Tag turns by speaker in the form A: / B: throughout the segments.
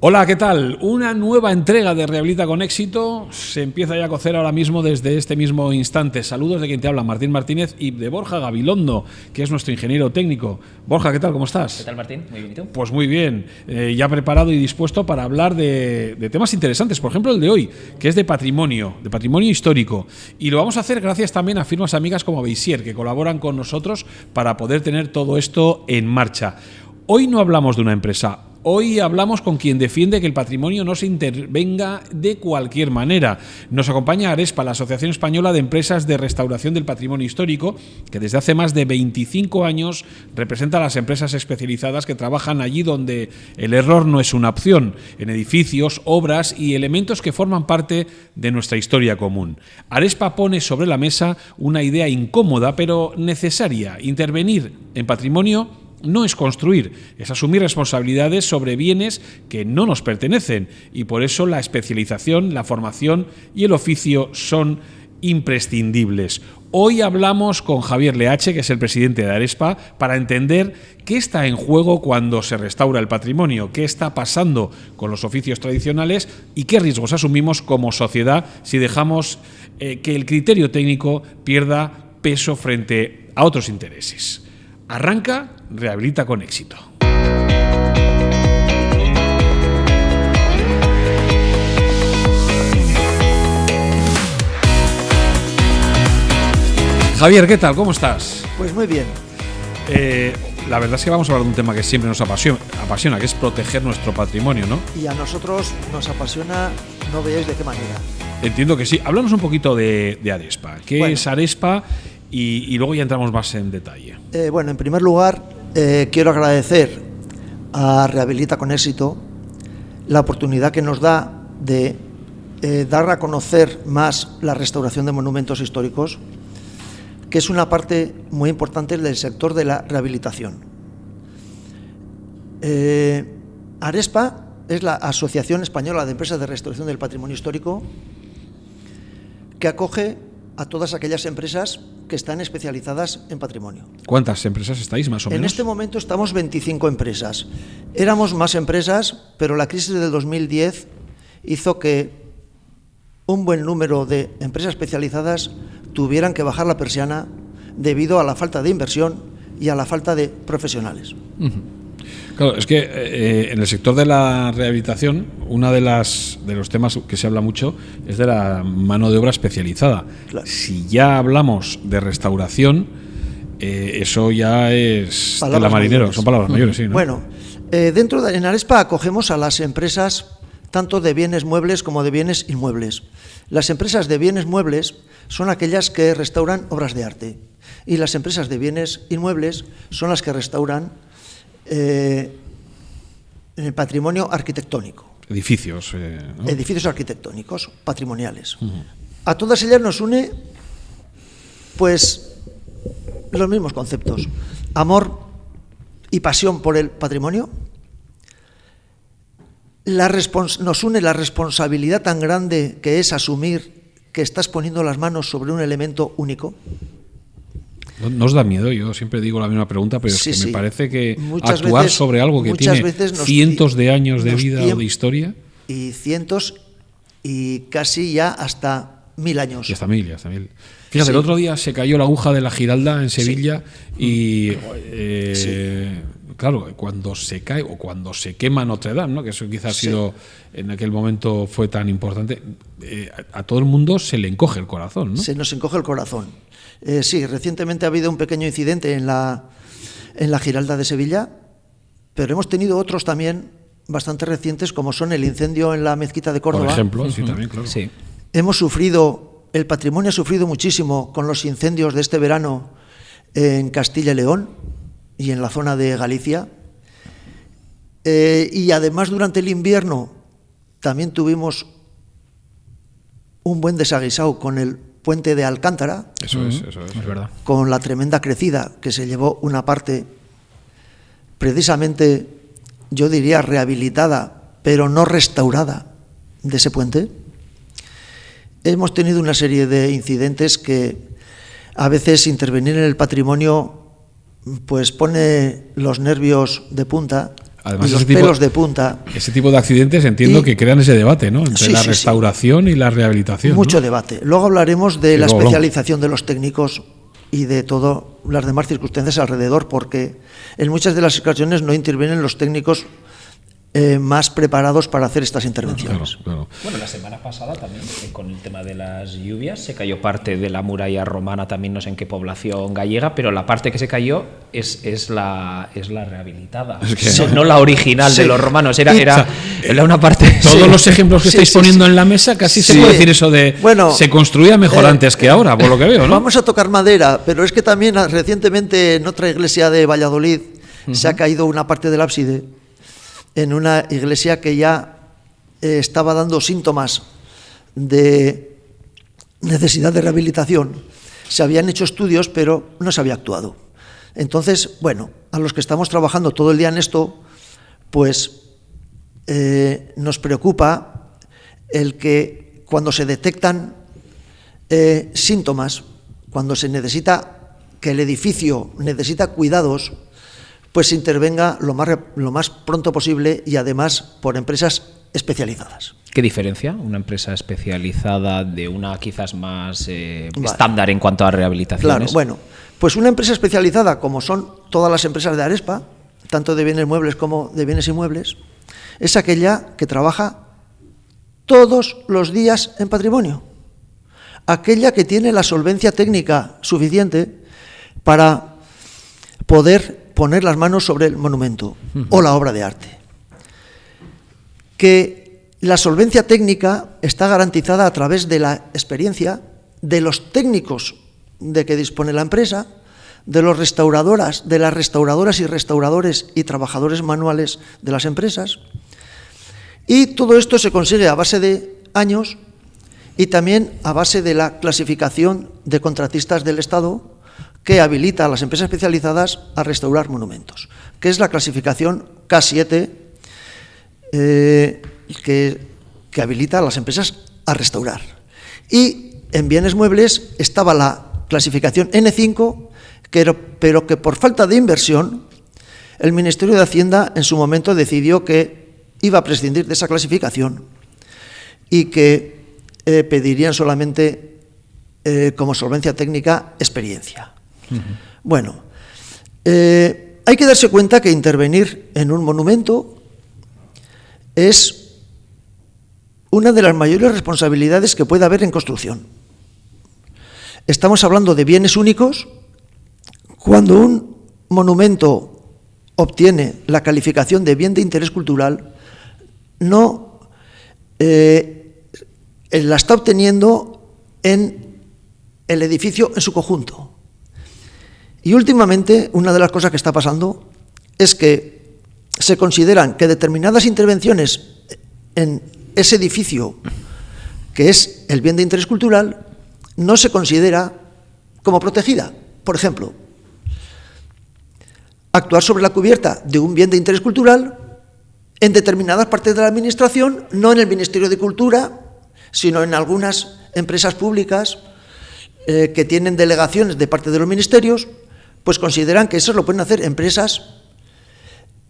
A: Hola, ¿qué tal? Una nueva entrega de Rehabilita con Éxito se empieza ya a cocer ahora mismo desde este mismo instante. Saludos de quien te habla, Martín Martínez, y de Borja Gabilondo, que es nuestro ingeniero técnico. Borja, ¿qué tal? ¿Cómo estás?
B: ¿Qué tal, Martín? Muy bien, ¿y tú?
A: Pues muy bien, ya preparado y dispuesto para hablar de temas interesantes. Por ejemplo, el de hoy, que es de patrimonio histórico. Y lo vamos a hacer gracias también a firmas amigas como Beisier, que colaboran con nosotros para poder tener todo esto en marcha. Hoy no hablamos de una empresa. Hoy hablamos con quien defiende que el patrimonio no se intervenga de cualquier manera. Nos acompaña Arespa, la Asociación Española de Empresas de Restauración del Patrimonio Histórico, que desde hace más de 25 años representa a las empresas especializadas que trabajan allí donde el error no es una opción, en edificios, obras y elementos que forman parte de nuestra historia común. Arespa pone sobre la mesa una idea incómoda pero necesaria: intervenir en patrimonio no es construir, es asumir responsabilidades sobre bienes que no nos pertenecen, y por eso la especialización, la formación y el oficio son imprescindibles. Hoy hablamos con Javier Leache, que es el presidente de Arespa, para entender qué está en juego cuando se restaura el patrimonio, qué está pasando con los oficios tradicionales y qué riesgos asumimos como sociedad si dejamos que el criterio técnico pierda peso frente a otros intereses. Arranca Rehabilita con Éxito. Javier, ¿qué tal? ¿Cómo estás?
C: Pues muy bien.
A: La verdad es que vamos a hablar de un tema que siempre nos apasiona, que es proteger nuestro patrimonio, ¿no?
C: Y a nosotros nos apasiona, no veáis de qué manera.
A: Entiendo que sí. Háblanos un poquito de Arespa. ¿Qué es Arespa? Y luego ya entramos más en detalle.
C: Bueno, en primer lugar, quiero agradecer a Rehabilita con Éxito la oportunidad que nos da de dar a conocer más la restauración de monumentos históricos, que es una parte muy importante del sector de la rehabilitación. Arespa es la Asociación Española de Empresas de Restauración del Patrimonio Histórico, que acoge a todas aquellas empresas que están especializadas en patrimonio.
A: ¿Cuántas empresas estáis, más o menos?
C: En este momento estamos 25 empresas. Éramos más empresas, pero la crisis del 2010 hizo que un buen número de empresas especializadas tuvieran que bajar la persiana debido a la falta de inversión y a la falta de profesionales.
A: Claro, es que en el sector de la rehabilitación, uno de los temas que se habla mucho es de la mano de obra especializada. Claro. Si ya hablamos de restauración, eso ya es tela marinero, son palabras mayores, sí, ¿no?
C: Bueno, en Arespa acogemos a las empresas tanto de bienes muebles como de bienes inmuebles. Las empresas de bienes muebles son aquellas que restauran obras de arte, y las empresas de bienes inmuebles son las que restauran en el patrimonio arquitectónico.
A: Edificios. ¿No?
C: Edificios arquitectónicos, patrimoniales. A todas ellas nos une, pues, los mismos conceptos: amor y pasión por el patrimonio. Nos une la responsabilidad tan grande que es asumir que estás poniendo las manos sobre un elemento único.
A: ¿No os da miedo? Yo siempre digo la misma pregunta, pero
C: sí,
A: es que me parece que
C: muchas
A: actuar
C: veces,
A: sobre algo que tiene cientos de años de vida o de historia.
C: Y cientos y casi ya hasta 1000 años.
A: Y hasta mil. Fíjate, el otro día se cayó la aguja de la Giralda en Sevilla y claro, cuando se cae o cuando se quema Notre Dame, ¿no? Que eso quizás ha sido, en aquel momento fue tan importante, a todo el mundo se le encoge el corazón, ¿no?
C: Se nos encoge el corazón. Sí, recientemente ha habido un pequeño incidente en la Giralda de Sevilla, pero hemos tenido otros también bastante recientes, como son el incendio en la mezquita de Córdoba.
A: Por ejemplo, sí, también, claro.
B: Sí.
C: El patrimonio ha sufrido muchísimo con los incendios de este verano en Castilla y León y en la zona de Galicia. Y además, durante el invierno también tuvimos un buen desaguisado con el puente de Alcántara.
A: Eso es
B: verdad.
C: Con la tremenda crecida que se llevó una parte, precisamente, yo diría rehabilitada, pero no restaurada, de ese puente. Hemos tenido una serie de incidentes que a veces intervenir en el patrimonio pues pone los nervios de punta.
A: Además,
C: y los pelos de punta.
A: Ese tipo de accidentes entiendo que crean ese debate, ¿no? Entre la restauración y la rehabilitación.
C: Mucho
A: ¿no?
C: debate. Luego hablaremos de la especialización de los técnicos y de todas las demás circunstancias alrededor, porque en muchas de las ocasiones no intervienen los técnicos más preparados para hacer estas intervenciones.
A: Claro.
B: Bueno, la semana pasada también, con el tema de las lluvias, se cayó parte de la muralla romana, también no sé en qué población gallega, pero la parte que se cayó es la rehabilitada. No la original de los romanos, era una parte...
A: Todos los ejemplos que estáis poniendo en la mesa, casi se puede decir eso de...
C: Bueno,
A: se construía mejor antes que ahora, por lo que veo, ¿no?
C: Vamos a tocar madera, pero es que también recientemente en otra iglesia de Valladolid se ha caído una parte del ábside, en una iglesia que ya estaba dando síntomas de necesidad de rehabilitación. Se habían hecho estudios, pero no se había actuado. Entonces, bueno, a los que estamos trabajando todo el día en esto, pues nos preocupa el que cuando se detectan síntomas, cuando se necesita que el edificio necesita cuidados, pues se intervenga lo más pronto posible y además por empresas especializadas.
B: ¿Qué diferencia una empresa especializada de una quizás más estándar en cuanto a rehabilitaciones?
C: Claro, bueno, pues una empresa especializada, como son todas las empresas de Arespa, tanto de bienes muebles como de bienes inmuebles, es aquella que trabaja todos los días en patrimonio, aquella que tiene la solvencia técnica suficiente para poder poner las manos sobre el monumento o la obra de arte. Que la solvencia técnica está garantizada a través de la experiencia de los técnicos de que dispone la empresa, de las restauradoras y restauradores y trabajadores manuales de las empresas. Y todo esto se consigue a base de años y también a base de la clasificación de contratistas del Estado, que habilita a las empresas especializadas a restaurar monumentos, que es la clasificación K7, que habilita a las empresas a restaurar. Y en bienes muebles estaba la clasificación N5, pero que por falta de inversión, el Ministerio de Hacienda en su momento decidió que iba a prescindir de esa clasificación y que pedirían solamente como solvencia técnica experiencia. Bueno, hay que darse cuenta que intervenir en un monumento es una de las mayores responsabilidades que puede haber en construcción. Estamos hablando de bienes únicos. Cuando un monumento obtiene la calificación de bien de interés cultural, no la está obteniendo en el edificio en su conjunto. Y últimamente, una de las cosas que está pasando es que se consideran que determinadas intervenciones en ese edificio, que es el bien de interés cultural, no se considera como protegida. Por ejemplo, actuar sobre la cubierta de un bien de interés cultural en determinadas partes de la Administración, no en el Ministerio de Cultura, sino en algunas empresas públicas que tienen delegaciones de parte de los ministerios, pues consideran que eso lo pueden hacer empresas,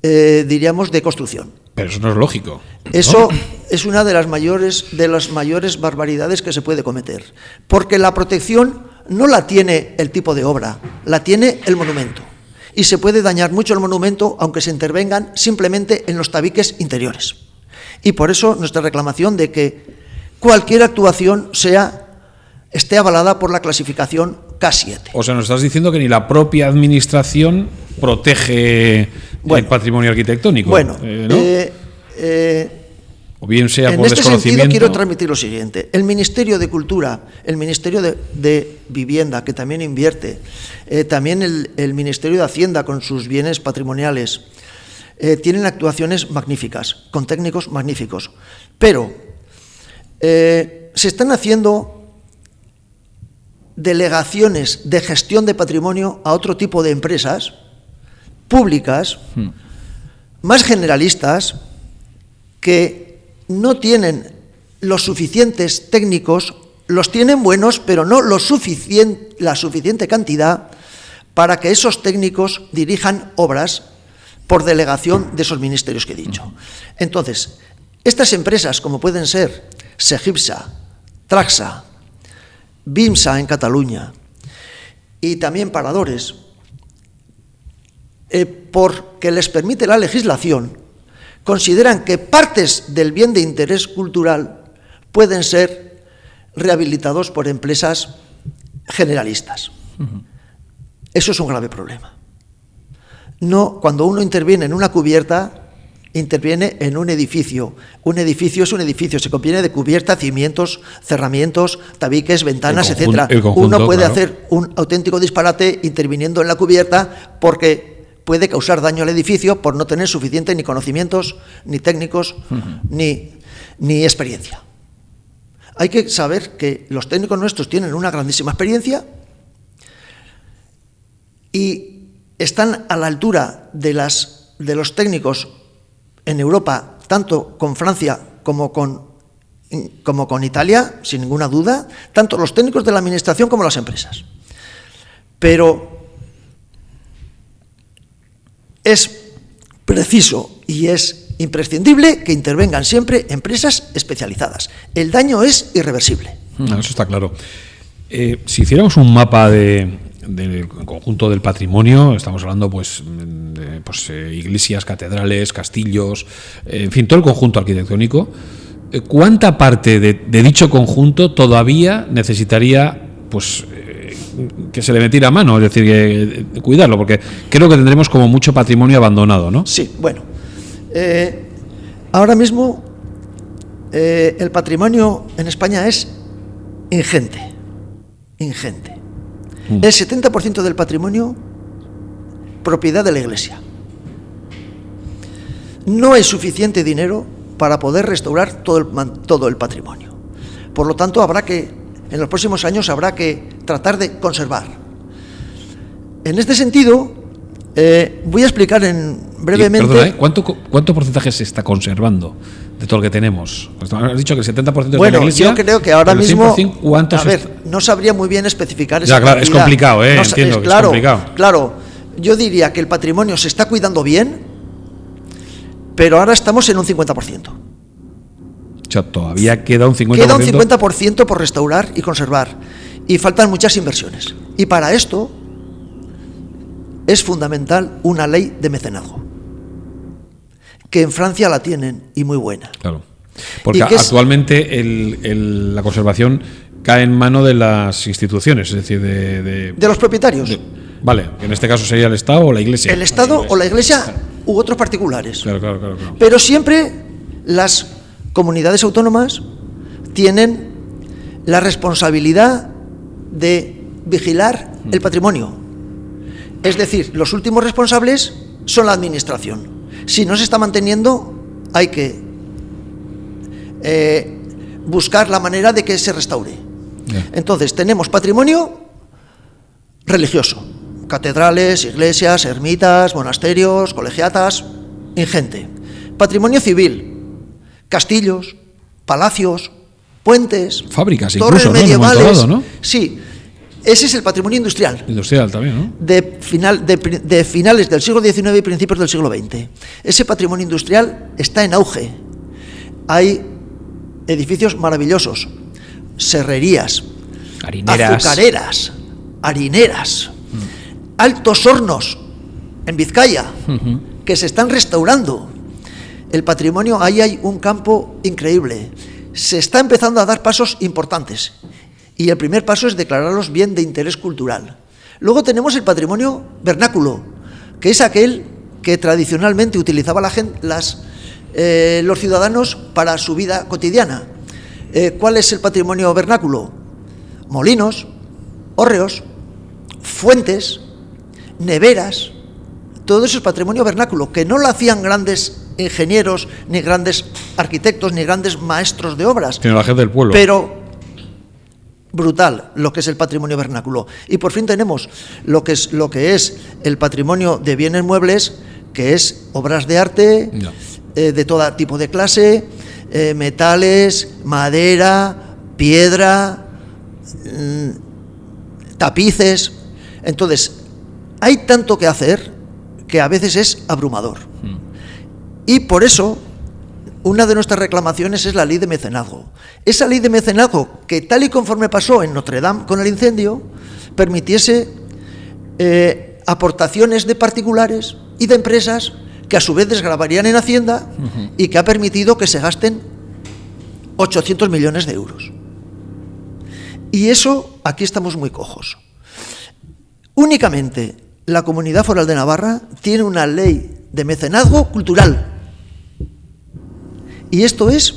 C: diríamos, de construcción.
A: Pero eso no es lógico, ¿no?
C: Eso es una de las mayores barbaridades que se puede cometer, porque la protección no la tiene el tipo de obra, la tiene el monumento. Y se puede dañar mucho el monumento aunque se intervengan simplemente en los tabiques interiores. Y por eso nuestra reclamación de que cualquier actuación esté avalada por la clasificación K7.
A: O sea, nos estás diciendo que ni la propia administración protege el patrimonio arquitectónico.
C: Bueno,
A: ¿no? O bien sea por
C: desconocimiento. En este sentido quiero transmitir lo siguiente. El Ministerio de Cultura, el Ministerio de Vivienda, que también invierte, también el Ministerio de Hacienda con sus bienes patrimoniales, tienen actuaciones magníficas, con técnicos magníficos. Pero se están haciendo delegaciones de gestión de patrimonio a otro tipo de empresas públicas, más generalistas, que no tienen los suficientes técnicos, los tienen buenos, pero no la suficiente cantidad para que esos técnicos dirijan obras por delegación de esos ministerios que he dicho. Entonces, estas empresas, como pueden ser Segipsa, Traxa, BIMSA en Cataluña y también Paradores, porque les permite la legislación, consideran que partes del bien de interés cultural pueden ser rehabilitados por empresas generalistas. Eso es un grave problema. No, cuando uno interviene en una cubierta, interviene en un edificio. Un edificio es un edificio, se compone de cubierta, cimientos, cerramientos, tabiques, ventanas, etcétera. Uno puede hacer un auténtico disparate interviniendo en la cubierta porque puede causar daño al edificio por no tener suficiente ni conocimientos, ni técnicos, ni experiencia. Hay que saber que los técnicos nuestros tienen una grandísima experiencia y están a la altura de los técnicos en Europa, tanto con Francia como con Italia, sin ninguna duda, tanto los técnicos de la administración como las empresas. Pero es preciso y es imprescindible que intervengan siempre empresas especializadas. El daño es irreversible.
A: Eso está claro. Si hiciéramos un mapa del conjunto del patrimonio, estamos hablando de iglesias, catedrales, castillos, en fin, todo el conjunto arquitectónico, ¿cuánta parte de dicho conjunto todavía necesitaría que se le metiera mano? Es decir, que cuidarlo, porque creo que tendremos como mucho patrimonio abandonado, ¿no?
C: Sí, bueno. Ahora mismo el patrimonio en España es ingente. El 70% del patrimonio, propiedad de la Iglesia. No hay suficiente dinero para poder restaurar todo el patrimonio. Por lo tanto, en los próximos años habrá que tratar de conservar. En este sentido, voy a explicar brevemente...
A: Perdona, ¿cuánto porcentaje se está conservando de todo lo que tenemos? Pues has dicho que el 70% de la Iglesia...
C: Yo creo que ahora mismo...
A: A
C: ver, no sabría muy bien especificar esa
A: cantidad. Claro, es complicado,
C: entiendo que es complicado. Claro, yo diría que el patrimonio se está cuidando bien, pero ahora estamos en un 50%.
A: O sea, todavía queda un 50%.
C: Queda un 50% por restaurar y conservar. Y faltan muchas inversiones. Y para esto es fundamental una ley de mecenazgo, que en Francia la tienen y muy buena.
A: Claro. Porque actualmente la conservación cae en mano de las instituciones, es decir, de
C: los propietarios.
A: Vale, en este caso sería el Estado o la Iglesia.
C: El Estado o la Iglesia u otros particulares.
A: Claro.
C: Pero siempre las comunidades autónomas tienen la responsabilidad de vigilar el patrimonio. Es decir, los últimos responsables son la administración. Si no se está manteniendo, hay que buscar la manera de que se restaure. Entonces, tenemos patrimonio religioso, catedrales, iglesias, ermitas, monasterios, colegiatas, ingente. Patrimonio civil, castillos, palacios, puentes,
A: fábricas,
C: torres
A: incluso,
C: medievales.
A: ¿no?
C: Sí, ese es el patrimonio industrial.
A: Industrial también, ¿no?
C: De finales del siglo XIX y principios del siglo XX. Ese patrimonio industrial está en auge. Hay edificios maravillosos, serrerías, azucareras, harineras, altos hornos en Vizcaya, que se están restaurando. El patrimonio, ahí hay un campo increíble. Se está empezando a dar pasos importantes. Y el primer paso es declararlos bien de interés cultural. Luego tenemos el patrimonio vernáculo, que es aquel que tradicionalmente utilizaba los ciudadanos para su vida cotidiana. ¿Cuál es el patrimonio vernáculo? Molinos, hórreos, fuentes, neveras. Todo eso es patrimonio vernáculo, que no lo hacían grandes ingenieros, ni grandes arquitectos, ni grandes maestros de obras.
A: Sino la gente del pueblo.
C: Pero brutal lo que es el patrimonio vernáculo. Y por fin tenemos lo que es el patrimonio de bienes muebles, que es obras de arte, de todo tipo de clase, metales, madera, piedra, tapices. Entonces, hay tanto que hacer que a veces es abrumador. Y por eso, una de nuestras reclamaciones es la ley de mecenazgo. Esa ley de mecenazgo, que tal y conforme pasó en Notre Dame con el incendio, permitiese aportaciones de particulares y de empresas que a su vez desgravarían en Hacienda y que ha permitido que se gasten 800 millones de euros. Y eso, aquí estamos muy cojos. Únicamente la Comunidad Foral de Navarra tiene una ley de mecenazgo cultural. Y esto es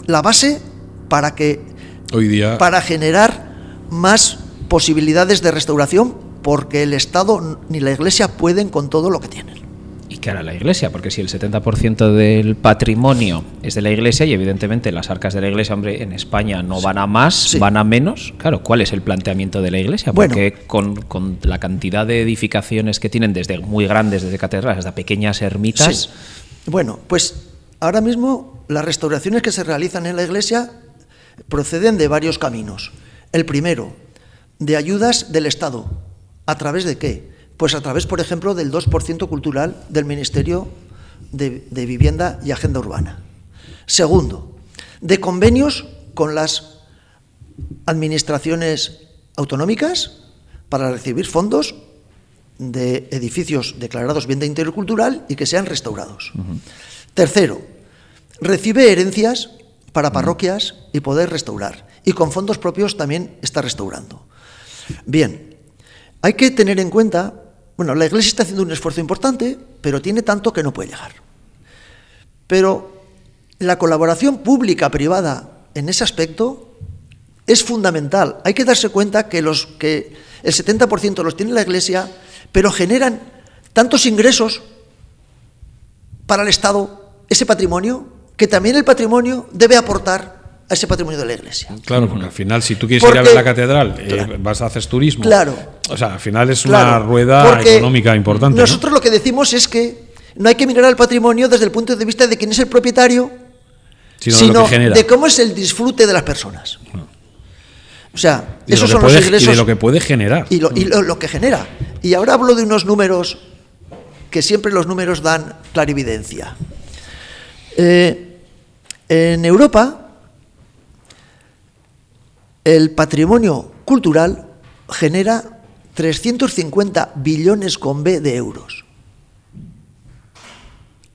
C: la base para que
A: hoy día,
C: para generar más posibilidades de restauración, porque el Estado ni la Iglesia pueden con todo lo que tienen.
B: ¿Y qué hará la Iglesia? Porque si el 70% del patrimonio es de la Iglesia y evidentemente las arcas de la Iglesia, hombre, en España no van a más, sí, van a menos, claro, ¿cuál es el planteamiento de la Iglesia? Porque con la cantidad de edificaciones que tienen, desde muy grandes, desde catedrales hasta pequeñas ermitas...
C: Sí. Bueno, pues ahora mismo las restauraciones que se realizan en la Iglesia proceden de varios caminos. El primero, de ayudas del Estado. ¿A través de qué? Pues a través, por ejemplo, del 2% cultural del Ministerio de Vivienda y Agenda Urbana. Segundo, de convenios con las administraciones autonómicas para recibir fondos de edificios declarados bien de interés cultural y que sean restaurados. Tercero, recibe herencias para parroquias y poder restaurar. Y con fondos propios también está restaurando. Bien, hay que tener en cuenta... Bueno, la Iglesia está haciendo un esfuerzo importante, pero tiene tanto que no puede llegar. Pero la colaboración pública-privada en ese aspecto es fundamental. Hay que darse cuenta que el 70% los tiene la Iglesia, pero generan tantos ingresos para el Estado, ese patrimonio, que también el patrimonio debe aportar a ese patrimonio de la Iglesia.
A: Claro, porque al final, si tú quieres ir a ver la catedral, claro, vas a hacer turismo.
C: Claro.
A: O sea, al final es una rueda económica importante.
C: Nosotros lo que decimos es que no hay que mirar al patrimonio desde el punto de vista de quién es el propietario, sino de cómo es el disfrute de las personas. O sea, esos son los ingresos.
A: Y de lo que puede generar.
C: Y lo que genera. Y ahora hablo de unos números que siempre los números dan clarividencia. En Europa, el patrimonio cultural genera 350 billones con B de euros.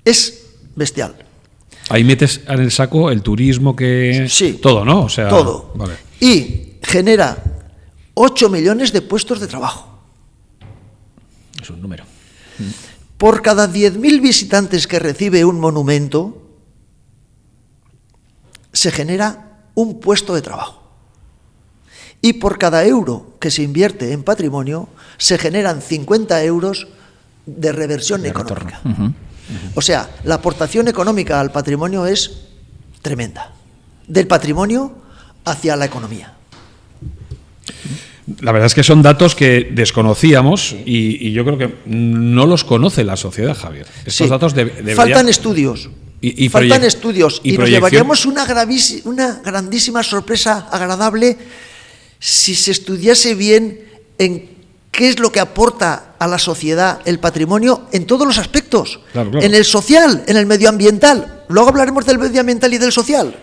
C: Es bestial.
A: Ahí metes en el saco el turismo que...
C: Sí.
A: Todo, ¿no? O sea,
C: todo.
A: Vale.
C: Y genera 8 millones de puestos de trabajo.
B: Es un número.
C: Por cada 10.000 visitantes que recibe un monumento, se genera un puesto de trabajo. Y por cada euro que se invierte en patrimonio, se generan 50 euros de reversión económica. O sea, la aportación económica al patrimonio es tremenda. Del patrimonio hacia la economía.
A: La verdad es que son datos que desconocíamos y yo creo que no los conoce la sociedad, Javier. Estos datos deberían...
C: Faltan estudios. Faltan estudios. Y nos llevaríamos una grandísima sorpresa agradable si se estudiase bien en qué es lo que aporta a la sociedad el patrimonio en todos los aspectos.
A: Claro, claro.
C: En el social, en el medioambiental. Luego hablaremos del medioambiental y del social.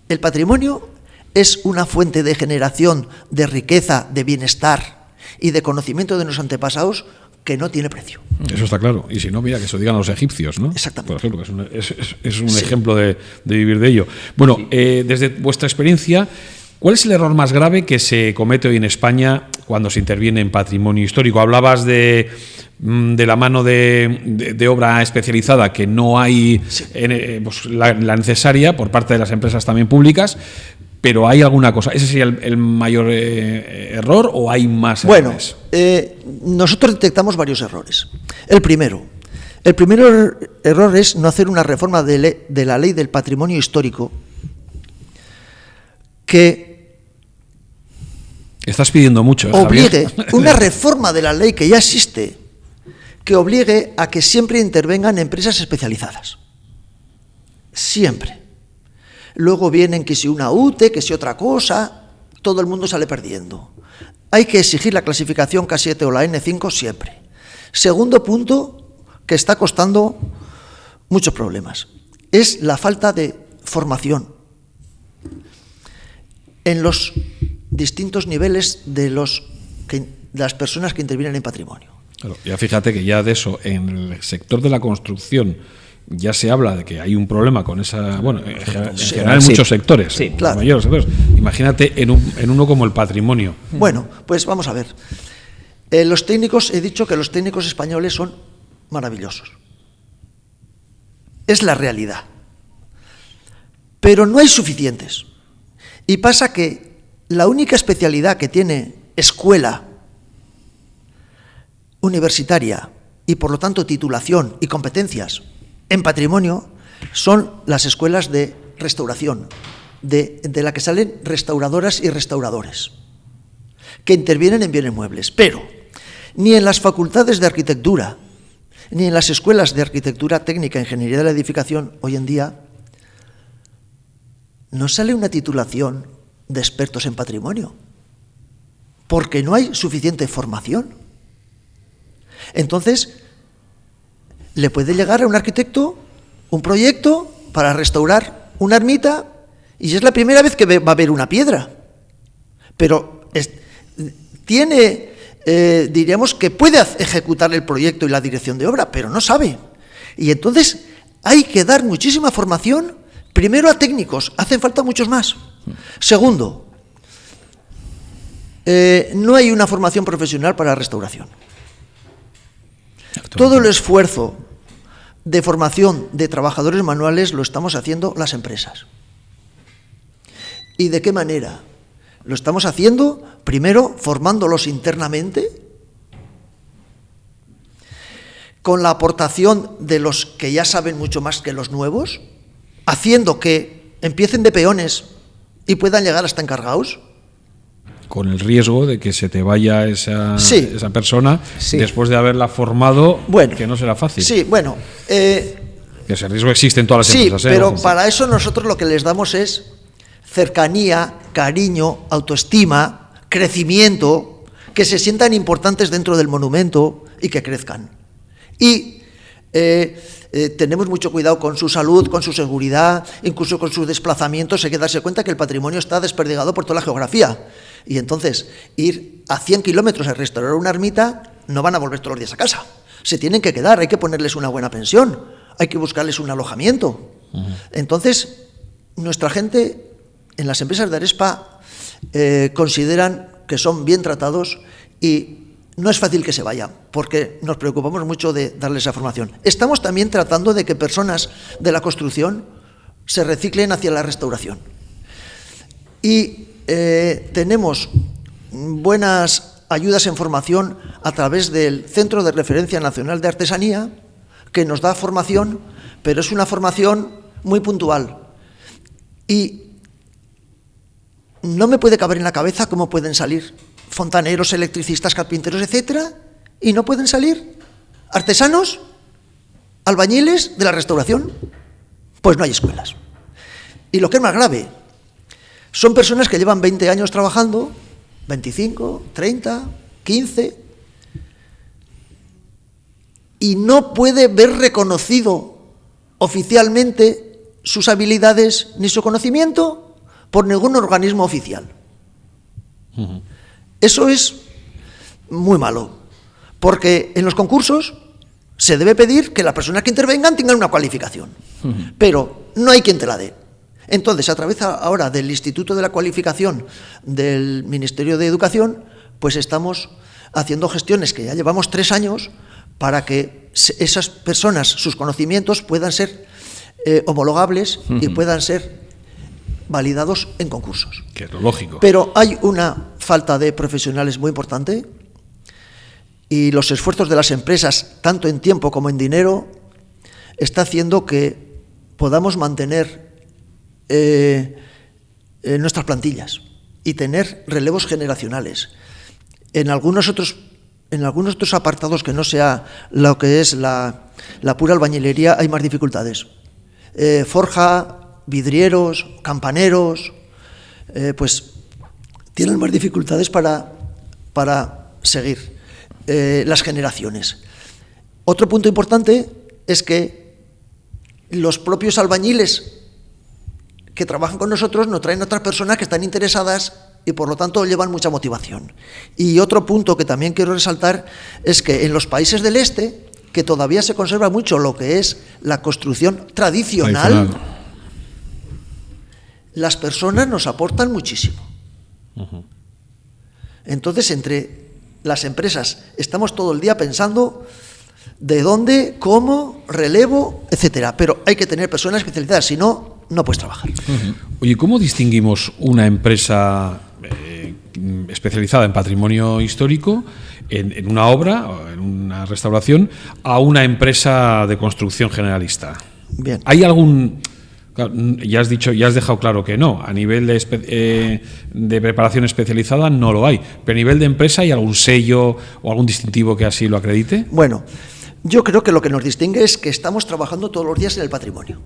C: El patrimonio es una fuente de generación de riqueza, de bienestar y de conocimiento de nuestros antepasados que no tiene precio.
A: Eso está claro. Y si no, mira, que se lo digan a los egipcios, ¿no?
C: Exactamente.
A: Por ejemplo, que es un ejemplo de vivir de ello. Bueno, desde vuestra experiencia, ¿cuál es el error más grave que se comete hoy en España cuando se interviene en patrimonio histórico? Hablabas de la mano de obra especializada, que no hay pues, la necesaria por parte de las empresas también públicas, pero ¿hay alguna cosa? ¿Ese sería el mayor error o hay más errores?
C: Bueno, nosotros detectamos varios errores. El primero error es no hacer una reforma de la ley del patrimonio histórico que
A: estás pidiendo mucho,
C: obligue
A: Javier.
C: Una reforma de la ley que ya existe, que obligue a que siempre intervengan empresas especializadas. Siempre. Luego vienen que si una UTE, que si otra cosa, todo el mundo sale perdiendo. Hay que exigir la clasificación K7 o la N5 siempre. Segundo punto que está costando muchos problemas es la falta de formación en los distintos niveles de las personas que intervienen en patrimonio.
A: Claro, ya fíjate que ya de eso, en el sector de la construcción, ya se habla de que hay un problema con esa... Bueno, en general en muchos sectores,
B: sí,
C: claro.
A: Los mayores sectores. Imagínate en uno como el patrimonio.
C: Bueno, pues vamos a ver. Los técnicos, he dicho que los técnicos españoles son maravillosos. Es la realidad. Pero no hay suficientes. Y pasa que la única especialidad que tiene escuela universitaria y por lo tanto titulación y competencias en patrimonio son las escuelas de restauración, de la que salen restauradoras y restauradores, que intervienen en bienes muebles. Pero ni en las facultades de arquitectura, ni en las escuelas de arquitectura técnica e ingeniería de la edificación, hoy en día, no sale una titulación de expertos en patrimonio, porque no hay suficiente formación. Entonces, le puede llegar a un arquitecto un proyecto para restaurar una ermita y es la primera vez que va a ver una piedra. Pero tiene, diríamos que puede ejecutar el proyecto y la dirección de obra, pero no sabe. Y entonces hay que dar muchísima formación, primero a técnicos, hacen falta muchos más. Segundo, no hay una formación profesional para la restauración. Todo el esfuerzo de formación de trabajadores manuales lo estamos haciendo las empresas. ¿Y de qué manera? Lo estamos haciendo, primero, formándolos internamente, con la aportación de los que ya saben mucho más que los nuevos, haciendo que empiecen de peones y puedan llegar hasta encargados.
A: Con el riesgo de que se te vaya esa persona
B: Sí.
A: después de haberla formado,
C: Bueno,
A: que no será fácil.
C: Sí, bueno.
A: Que ese riesgo existe en todas las empresas.
C: Sí, pero para eso nosotros lo que les damos es cercanía, cariño, autoestima, crecimiento, que se sientan importantes dentro del monumento y que crezcan. Y tenemos mucho cuidado con su salud, con su seguridad, incluso con sus desplazamientos. Hay que darse cuenta que el patrimonio está desperdigado por toda la geografía. Y entonces, ir a 100 kilómetros a restaurar una ermita, no van a volver todos los días a casa. Se tienen que quedar, hay que ponerles una buena pensión, hay que buscarles un alojamiento. Entonces, nuestra gente en las empresas de Arespa consideran que son bien tratados y no es fácil que se vayan, porque nos preocupamos mucho de darles esa formación. Estamos también tratando de que personas de la construcción se reciclen hacia la restauración. Y tenemos buenas ayudas en formación a través del Centro de Referencia Nacional de Artesanía, que nos da formación, pero es una formación muy puntual. Y no me puede caber en la cabeza cómo pueden salir fontaneros, electricistas, carpinteros, etcétera, y no pueden salir artesanos, albañiles de la restauración. Pues no hay escuelas. Y lo que es más grave, son personas que llevan 20 años trabajando, 25, 30, 15, y no puede ver reconocido oficialmente sus habilidades ni su conocimiento por ningún organismo oficial. Eso es muy malo, porque en los concursos se debe pedir que las personas que intervengan tengan una cualificación, pero no hay quien te la dé. Entonces, a través ahora del Instituto de la Cualificación del Ministerio de Educación, pues estamos haciendo gestiones que ya llevamos 3 años para que esas personas, sus conocimientos puedan ser homologables y puedan ser validados en concursos.
A: Que es lo lógico.
C: Pero hay una falta de profesionales muy importante y los esfuerzos de las empresas, tanto en tiempo como en dinero, está haciendo que podamos mantener nuestras plantillas y tener relevos generacionales. En algunos otros apartados que no sea lo que es la pura albañilería hay más dificultades. Forja, vidrieros, campaneros, pues tienen más dificultades para seguir las generaciones. Otro punto importante es que los propios albañiles que trabajan con nosotros nos traen otras personas que están interesadas y por lo tanto llevan mucha motivación. Y otro punto que también quiero resaltar es que en los países del este, que todavía se conserva mucho lo que es la construcción tradicional. Las personas nos aportan muchísimo. Entonces, entre las empresas estamos todo el día pensando de dónde, cómo, relevo, etcétera. Pero hay que tener personas especializadas, si no, no puedes trabajar.
A: Oye, ¿cómo distinguimos una empresa especializada en patrimonio histórico, en una obra, o en una restauración, a una empresa de construcción generalista?
C: Bien.
A: ¿Hay algún...? Claro, ya has dejado claro que no. A nivel de preparación especializada no lo hay. Pero a nivel de empresa, ¿hay algún sello o algún distintivo que así lo acredite?
C: Bueno, yo creo que lo que nos distingue es que estamos trabajando todos los días en el patrimonio.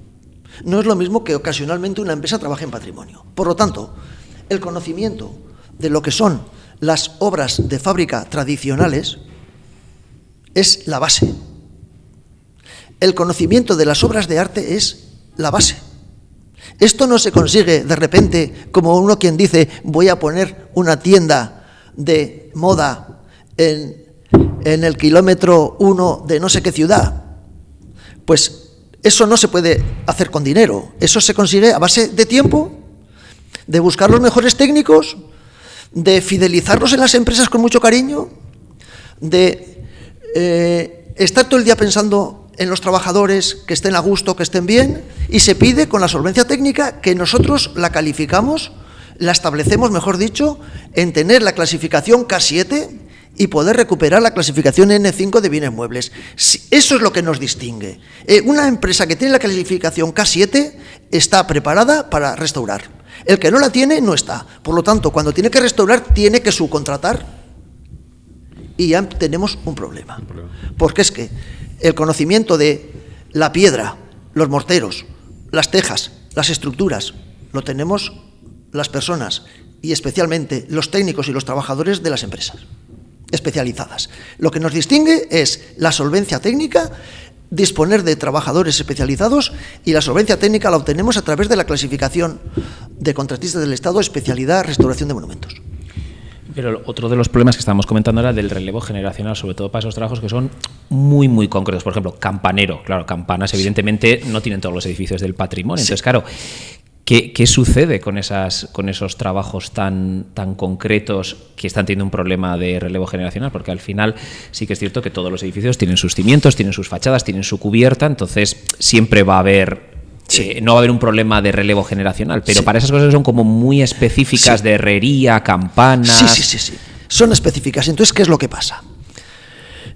C: No es lo mismo que ocasionalmente una empresa trabaje en patrimonio. Por lo tanto, el conocimiento de lo que son las obras de fábrica tradicionales es la base. El conocimiento de las obras de arte es la base. Esto no se consigue de repente como uno quien dice voy a poner una tienda de moda en el kilómetro 1 de no sé qué ciudad. Pues eso no se puede hacer con dinero. Eso se consigue a base de tiempo, de buscar los mejores técnicos, de fidelizarlos en las empresas con mucho cariño, de estar todo el día pensando en los trabajadores, que estén a gusto, que estén bien, y se pide con la solvencia técnica que nosotros la calificamos, la establecemos, mejor dicho, en tener la clasificación K7 y poder recuperar la clasificación N5 de bienes muebles. Eso es lo que nos distingue. Una empresa que tiene la clasificación K7 está preparada para restaurar. El que no la tiene, no está. Por lo tanto, cuando tiene que restaurar, tiene que subcontratar y ya tenemos un problema. Porque es que el conocimiento de la piedra, los morteros, las tejas, las estructuras, lo tenemos las personas y especialmente los técnicos y los trabajadores de las empresas especializadas. Lo que nos distingue es la solvencia técnica, disponer de trabajadores especializados, y la solvencia técnica la obtenemos a través de la clasificación de contratistas del Estado, especialidad restauración de monumentos.
B: Pero otro de los problemas que estábamos comentando era del relevo generacional, sobre todo para esos trabajos que son muy, muy concretos. Por ejemplo, campanero. Claro, campanas evidentemente no tienen todos los edificios del patrimonio. Entonces, claro, ¿qué sucede con esos trabajos tan concretos que están teniendo un problema de relevo generacional? Porque al final sí que es cierto que todos los edificios tienen sus cimientos, tienen sus fachadas, tienen su cubierta, entonces siempre va a haber... no va a haber un problema de relevo generacional, pero para esas cosas que son como muy específicas de herrería, campanas...
C: Sí. Son específicas. Entonces, ¿qué es lo que pasa?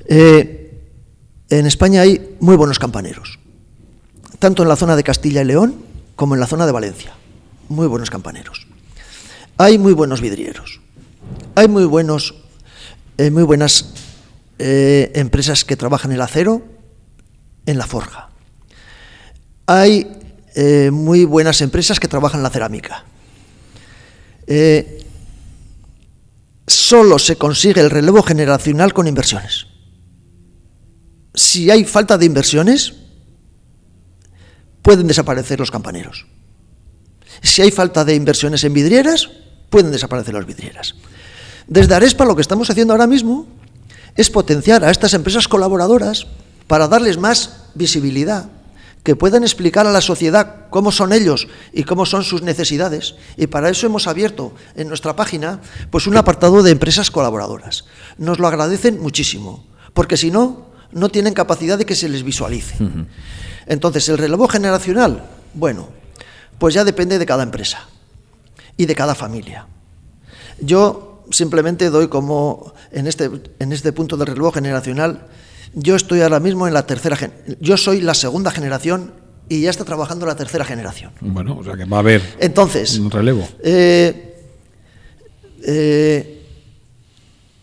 C: En España hay muy buenos campaneros, tanto en la zona de Castilla y León como en la zona de Valencia. Muy buenos campaneros. Hay muy buenos vidrieros. Hay muy buenas empresas que trabajan el acero en la forja. Hay muy buenas empresas que trabajan la cerámica. Solo se consigue el relevo generacional con inversiones. Si hay falta de inversiones, pueden desaparecer los campaneros. Si hay falta de inversiones en vidrieras, pueden desaparecer las vidrieras. Desde Arespa lo que estamos haciendo ahora mismo es potenciar a estas empresas colaboradoras para darles más visibilidad, que puedan explicar a la sociedad cómo son ellos y cómo son sus necesidades. Y para eso hemos abierto en nuestra página pues un apartado de empresas colaboradoras. Nos lo agradecen muchísimo, porque si no, no tienen capacidad de que se les visualice. Entonces, el relevo generacional, bueno, pues ya depende de cada empresa y de cada familia. Yo simplemente doy como, en este punto del relevo generacional, yo estoy ahora mismo en la yo soy la segunda generación y ya está trabajando la tercera generación.
A: Bueno, o sea que va a haber un relevo.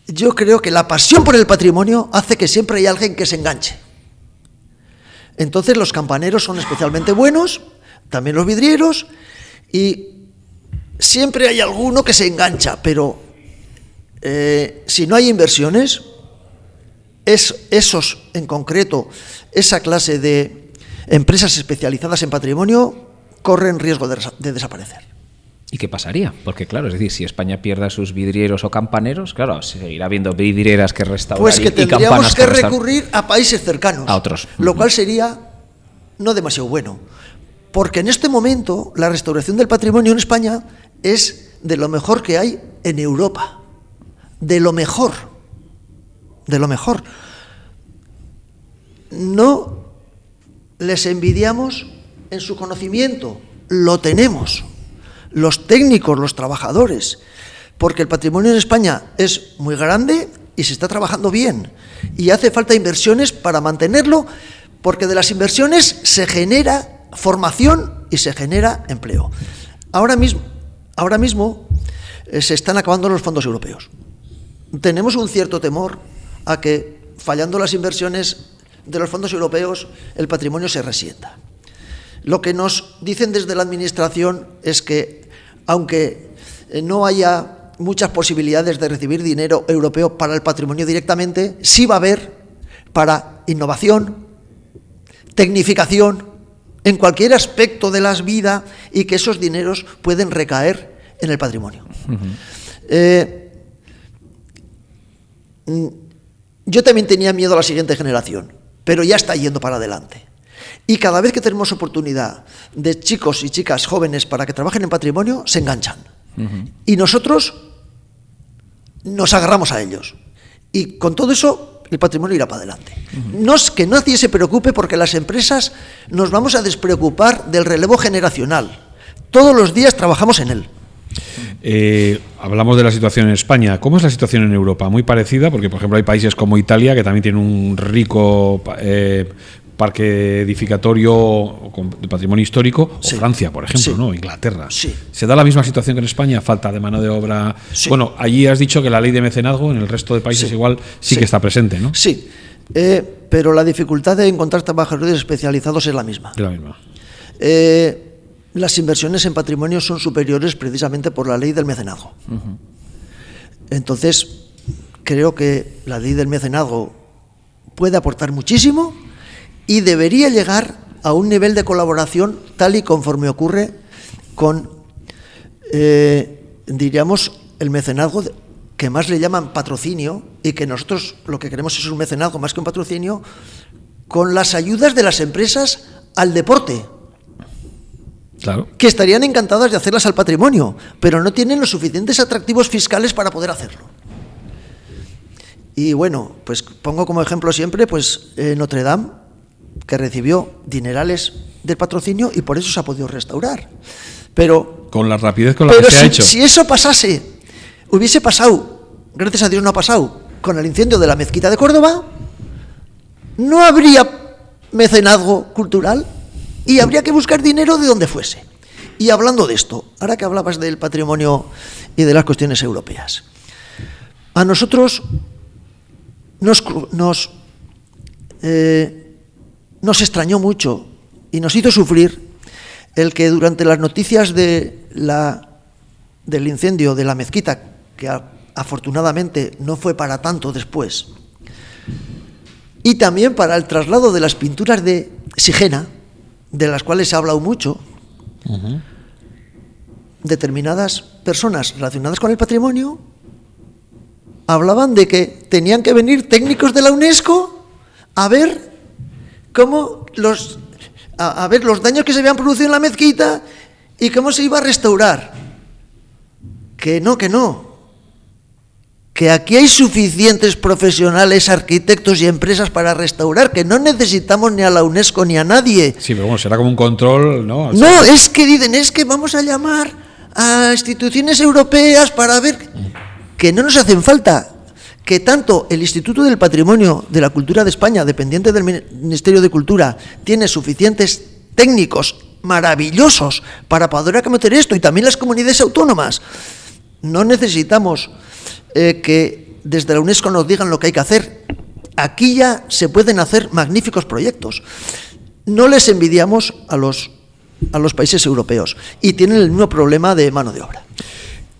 C: Yo creo que la pasión por el patrimonio hace que siempre hay alguien que se enganche. Entonces los campaneros son especialmente buenos, también los vidrieros, y siempre hay alguno que se engancha, pero si no hay inversiones, esos en concreto esa clase de empresas especializadas en patrimonio, corren riesgo de desaparecer.
B: ¿Y qué pasaría? Porque claro, es decir, si España pierde sus vidrieros o campaneros, claro, seguirá habiendo vidrieras que restaurar
C: pues que
B: y campanas
C: tendríamos que recurrir a países cercanos,
B: a otros.
C: Lo cual sería no demasiado bueno, porque en este momento la restauración del patrimonio en España es de lo mejor que hay en Europa, de lo mejor, de lo mejor. No les envidiamos en su conocimiento, lo tenemos, los técnicos, los trabajadores, porque el patrimonio en España es muy grande y se está trabajando bien, y hace falta inversiones para mantenerlo, porque de las inversiones se genera formación y se genera empleo. Ahora mismo se están acabando los fondos europeos. Tenemos un cierto temor a que, fallando las inversiones de los fondos europeos, el patrimonio se resienta. Lo que nos dicen desde la Administración es que, aunque no haya muchas posibilidades de recibir dinero europeo para el patrimonio directamente, sí va a haber para innovación, tecnificación, en cualquier aspecto de la vida, y que esos dineros pueden recaer en el patrimonio. Yo también tenía miedo a la siguiente generación, pero ya está yendo para adelante. Y cada vez que tenemos oportunidad de chicos y chicas jóvenes para que trabajen en patrimonio, se enganchan. Y nosotros nos agarramos a ellos. Y con todo eso, el patrimonio irá para adelante. Que nadie se preocupe, porque las empresas nos vamos a despreocupar del relevo generacional. Todos los días trabajamos en él.
A: Hablamos de la situación en España. ¿Cómo es la situación en Europa? Muy parecida, porque por ejemplo hay países como Italia, que también tiene un rico parque edificatorio de patrimonio histórico,
C: sí.
A: O Francia, por ejemplo,
C: sí.
A: ¿no? Inglaterra.
C: Sí.
A: ¿Se da la misma situación que en España? ¿Falta de mano de obra?
C: Sí.
A: Bueno, allí has dicho que la ley de mecenazgo en el resto de países igual sí que está presente, ¿no?
C: Sí, pero la dificultad de encontrar trabajadores especializados es la misma.
A: Es la misma.
C: Las inversiones en patrimonio son superiores precisamente por la ley del mecenazgo. Entonces, creo que la ley del mecenazgo puede aportar muchísimo y debería llegar a un nivel de colaboración tal y conforme ocurre con, diríamos, el mecenazgo, que más le llaman patrocinio, y que nosotros lo que queremos es un mecenazgo más que un patrocinio, con las ayudas de las empresas al deporte.
A: Claro.
C: Que estarían encantadas de hacerlas al patrimonio, pero no tienen los suficientes atractivos fiscales para poder hacerlo. Y bueno, pues pongo como ejemplo siempre pues Notre Dame, que recibió dinerales del patrocinio y por eso se ha podido restaurar. Pero
A: con la rapidez con la que se ha hecho.
C: Si eso pasase, hubiese pasado, gracias a Dios no ha pasado, con el incendio de la mezquita de Córdoba, no habría mecenazgo cultural y habría que buscar dinero de donde fuese. Y hablando de esto, ahora que hablabas del patrimonio y de las cuestiones europeas, a nosotros nos extrañó mucho y nos hizo sufrir el que durante las noticias del incendio de la mezquita, que afortunadamente no fue para tanto después, y también para el traslado de las pinturas de Sigena, de las cuales se ha hablado mucho, determinadas personas relacionadas con el patrimonio hablaban de que tenían que venir técnicos de la UNESCO a ver cómo los daños que se habían producido en la mezquita y cómo se iba a restaurar. Que no, que aquí hay suficientes profesionales, arquitectos y empresas para restaurar, que no necesitamos ni a la UNESCO ni a nadie.
A: Sí, pero bueno, será como un control, ¿no?
C: No, es que dicen, es que vamos a llamar a instituciones europeas para ver, que no nos hacen falta, que tanto el Instituto del Patrimonio de la Cultura de España, dependiente del Ministerio de Cultura, tiene suficientes técnicos maravillosos para poder acometer esto, y también las comunidades autónomas. No necesitamos que desde la UNESCO nos digan lo que hay que hacer. Aquí ya se pueden hacer magníficos proyectos. No les envidiamos a los países europeos y tienen el mismo problema de mano de obra.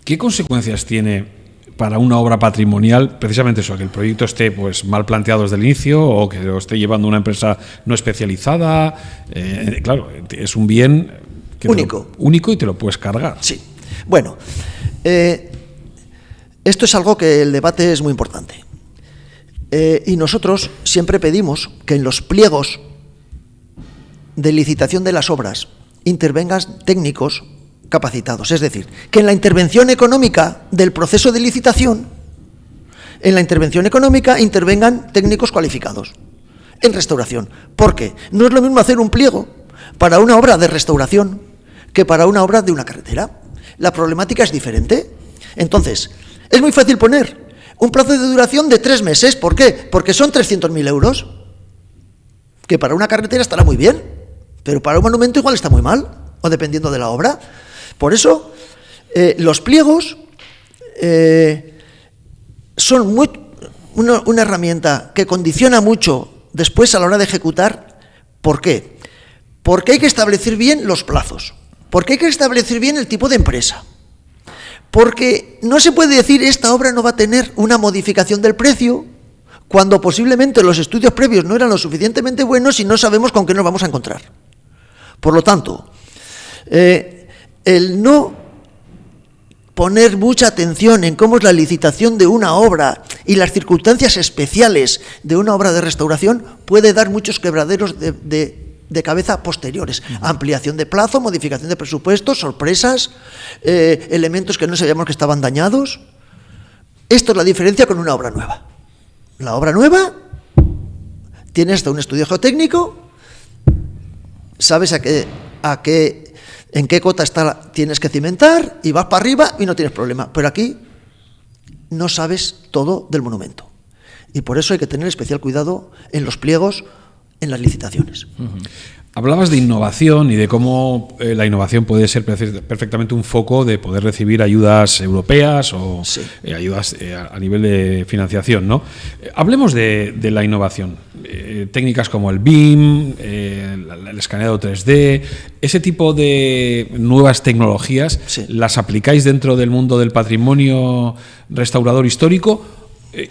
A: ¿Qué consecuencias tiene para una obra patrimonial precisamente eso, que el proyecto esté pues mal planteado desde el inicio o que lo esté llevando una empresa no especializada? Claro, es un bien que único y te lo puedes cargar.
C: Sí. Bueno, esto es algo que el debate es muy importante. Y nosotros siempre pedimos que en los pliegos de licitación de las obras intervengan técnicos capacitados. Es decir, que en la intervención económica del proceso de licitación, intervengan técnicos cualificados en restauración. ¿Por qué? No es lo mismo hacer un pliego para una obra de restauración que para una obra de una carretera. La problemática es diferente. Entonces, es muy fácil poner un plazo de duración de 3 meses. ¿Por qué? Porque son 300.000 euros, que para una carretera estará muy bien, pero para un monumento igual está muy mal, o dependiendo de la obra. Por eso, los pliegos son una herramienta que condiciona mucho después a la hora de ejecutar. ¿Por qué? Porque hay que establecer bien los plazos, porque hay que establecer bien el tipo de empresa, porque no se puede decir esta obra no va a tener una modificación del precio cuando posiblemente los estudios previos no eran lo suficientemente buenos y no sabemos con qué nos vamos a encontrar. Por lo tanto, el no poner mucha atención en cómo es la licitación de una obra y las circunstancias especiales de una obra de restauración puede dar muchos quebraderos de cabeza posteriores. Ampliación de plazo, modificación de presupuestos, sorpresas, elementos que no sabíamos que estaban dañados. Esto es la diferencia con una obra nueva. La obra nueva tiene hasta un estudio geotécnico, sabes en qué cota tienes que cimentar y vas para arriba y no tienes problema. Pero aquí no sabes todo del monumento. Y por eso hay que tener especial cuidado en los pliegos, en las licitaciones.
A: Hablabas de innovación y de cómo la innovación puede ser perfectamente un foco de poder recibir ayudas europeas o
C: sí,
A: ayudas a nivel de financiación, ¿no? Hablemos de la innovación. Técnicas como el BIM, el escaneado 3D, ese tipo de nuevas tecnologías,
C: sí,
A: ¿las aplicáis dentro del mundo del patrimonio restaurador histórico?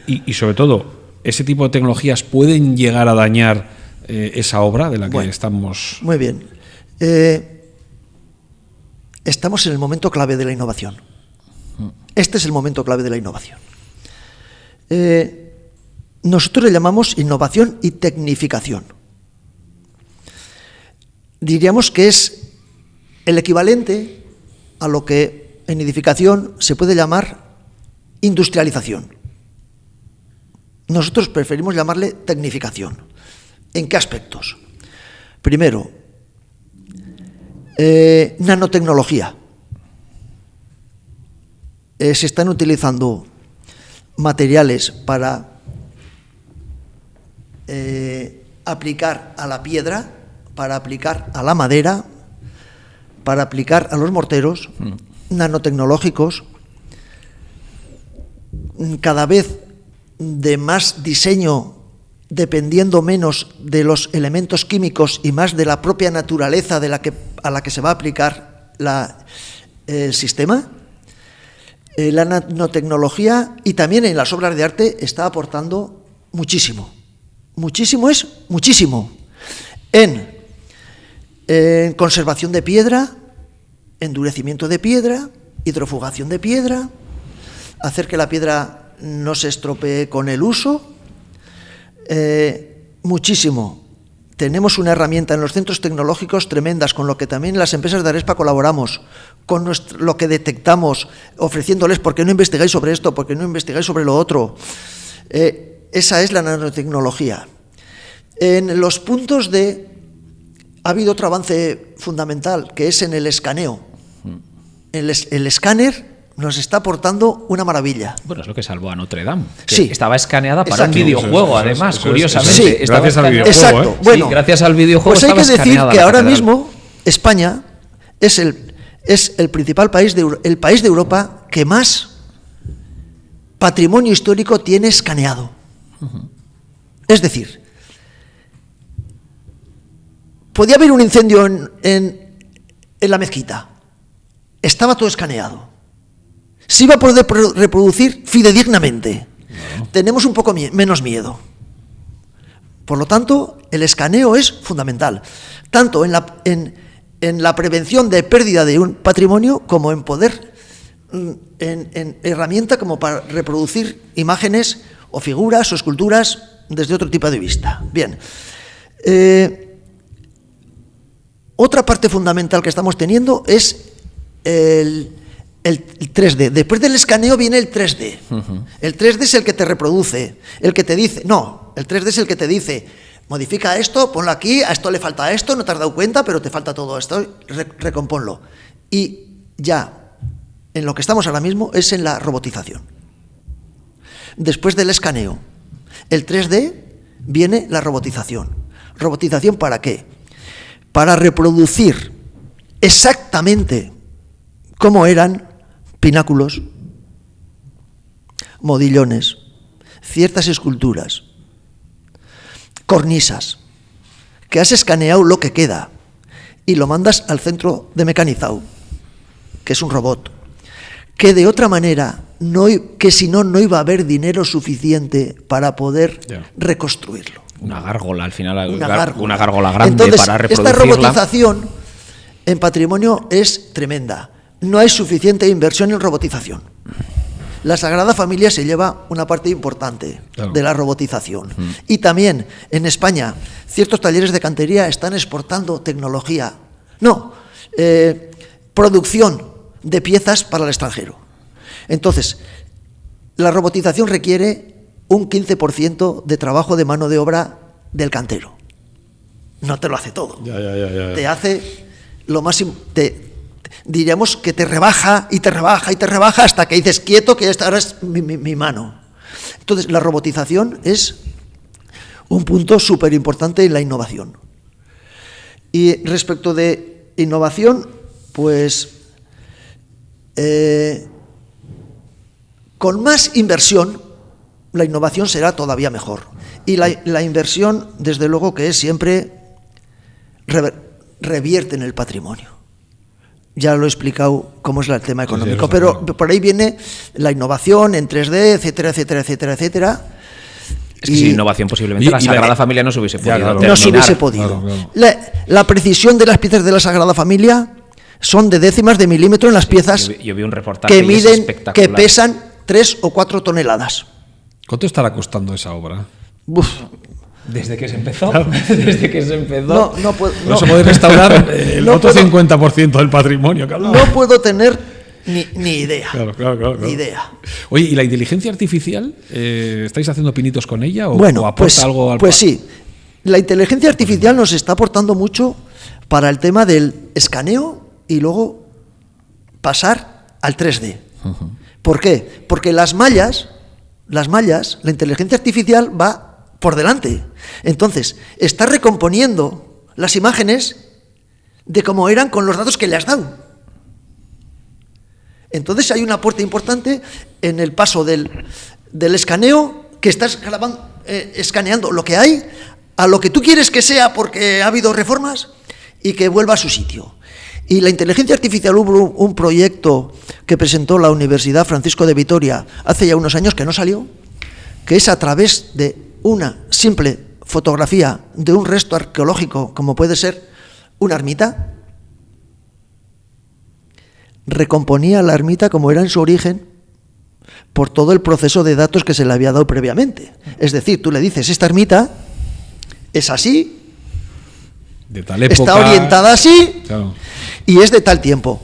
A: Y sobre todo, ¿ese tipo de tecnologías pueden llegar a dañar esa obra de la que estamos?
C: Muy bien. Estamos en el momento clave de la innovación. Este es el momento clave de la innovación. Nosotros le llamamos innovación y tecnificación. Diríamos que es el equivalente a lo que en edificación se puede llamar industrialización. Nosotros preferimos llamarle tecnificación. ¿En qué aspectos? Primero, nanotecnología. Se están utilizando materiales para aplicar a la piedra, para aplicar a la madera, para aplicar a los morteros, nanotecnológicos, cada vez de más diseño, dependiendo menos de los elementos químicos y más de la propia naturaleza a la que se va a aplicar el sistema. La nanotecnología y también en las obras de arte está aportando muchísimo. Muchísimo es muchísimo. En conservación de piedra, endurecimiento de piedra, hidrofugación de piedra, hacer que la piedra no se estropee con el uso. Muchísimo. Tenemos una herramienta en los centros tecnológicos tremendas, con lo que también las empresas de Arespa colaboramos, con lo que detectamos, ofreciéndoles ¿por qué no investigáis sobre esto? ¿Por qué no investigáis sobre lo otro? Esa es la nanotecnología. En los puntos ha habido otro avance fundamental, que es en el escaneo. El escáner nos está aportando una maravilla.
B: Bueno, es lo que salvó a Notre Dame.
C: Sí.
B: Estaba escaneada para
C: Exacto.
B: un videojuego, además, curiosamente.
C: Sí.
A: Gracias al videojuego.
C: Exacto. Bueno,
B: sí, gracias al videojuego.
C: Pues hay que
B: estaba
C: decir que
B: la
C: ahora
B: catedral.
C: mismo España es el principal país el país de Europa que más patrimonio histórico tiene escaneado. Es decir, podía haber un incendio en la mezquita. Estaba todo escaneado. sí va a poder reproducir fidedignamente. Tenemos un poco menos miedo. Por lo tanto, el escaneo es fundamental, tanto en la prevención de pérdida de un patrimonio como en poder, en herramienta como para reproducir imágenes o figuras o esculturas desde otro tipo de vista. Bien. Otra parte fundamental que estamos teniendo es el 3D. Después del escaneo viene el 3D. El 3D es el que te reproduce, el que te dice, no, el 3D es el que te dice, modifica esto, ponlo aquí, a esto le falta esto, no te has dado cuenta, pero te falta todo esto, recomponlo. Y ya, en lo que estamos ahora mismo es en la robotización. Después del escaneo, el 3D, viene la robotización. ¿Robotización para qué? Para reproducir exactamente cómo eran pináculos, modillones, ciertas esculturas, cornisas, que has escaneado lo que queda y lo mandas al centro de mecanizado, que es un robot, que de otra manera, que si no, no iba a haber dinero suficiente para poder reconstruirlo.
B: Una gárgola, al final,
C: una
B: gárgola grande.
C: Entonces,
B: para reproducirla.
C: Esta robotización en patrimonio es tremenda. No hay suficiente inversión en robotización. La Sagrada Familia se lleva una parte importante de la robotización. Y también, en España, ciertos talleres de cantería están exportando tecnología. Producción de piezas para el extranjero. Entonces, la robotización requiere un 15% de trabajo de mano de obra del cantero. No te lo hace todo. Te hace lo más... diríamos que te rebaja y te rebaja y te rebaja hasta que dices quieto, que esta ahora es mi mano. Entonces, la robotización es un punto súper importante en la innovación. Y respecto de innovación, pues con más inversión, la innovación será todavía mejor. Y la inversión, desde luego, que es siempre revierte en el patrimonio. Ya lo he explicado cómo es el tema económico, pero por ahí viene la innovación en 3D, etcétera, etcétera, etcétera, etcétera.
B: Es que sin innovación posiblemente la Sagrada Familia no se hubiese podido terminar.
C: No se hubiese podido. La precisión de las piezas de la Sagrada Familia son de décimas de milímetro en las piezas
B: yo vi un reportaje
C: que miden, que pesan 3 o 4 toneladas.
A: ¿Cuánto estará costando esa obra?
C: Uf.
B: Desde que se empezó. Desde que se empezó.
A: No se puede restaurar el otro 50% del patrimonio.
C: No puedo tener ni idea.
A: Claro.
C: Ni idea.
A: Oye, ¿y la inteligencia artificial? ¿Estáis haciendo pinitos con ella o aporta algo al
C: sí. La inteligencia artificial nos está aportando mucho para el tema del escaneo y luego pasar al 3D. ¿Por qué? Porque las mallas, la inteligencia artificial va por delante. Entonces, está recomponiendo las imágenes de cómo eran con los datos que le has dado. Entonces hay un aporte importante en el paso del escaneo, que estás escaneando lo que hay, a lo que tú quieres que sea porque ha habido reformas, y que vuelva a su sitio. Y la inteligencia artificial, hubo un proyecto que presentó la Universidad Francisco de Vitoria hace ya unos años que no salió, que es a través de una simple fotografía de un resto arqueológico, como puede ser una ermita, recomponía la ermita como era en su origen por todo el proceso de datos que se le había dado previamente. Es decir, tú le dices, esta ermita es así,
A: de tal época,
C: está orientada así,
A: claro,
C: y es de tal tiempo.